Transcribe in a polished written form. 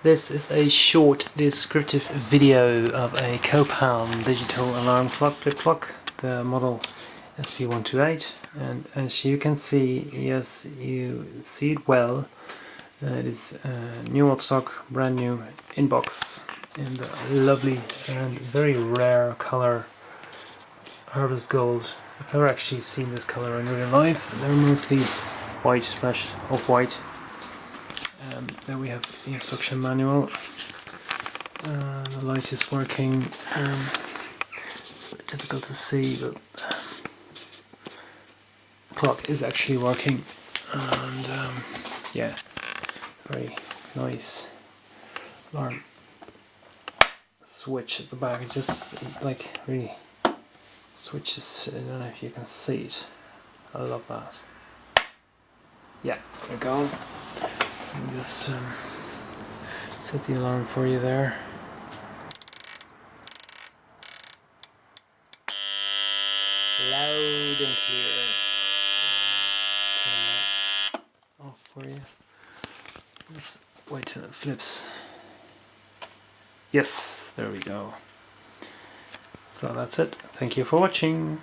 This is a short descriptive video of a Copal digital alarm clock, flip clock, the model SP128, and as you can see, yes, you see it well, it is new old stock, brand new in box, in the lovely and very rare color Harvest Gold. I've never actually seen this color in real life. They're mostly white slash off-white. There we have the instruction manual. The light is working. It's a bit difficult to see, but the clock is actually working. And yeah, very nice alarm switch at the back. It just like really switches. I don't know if you can see it. I love that. Yeah, there it goes. Let me just set the alarm for you there. Loud and clear. Turn that off for you. Let's wait till it flips. Yes, there we go. So that's it. Thank you for watching.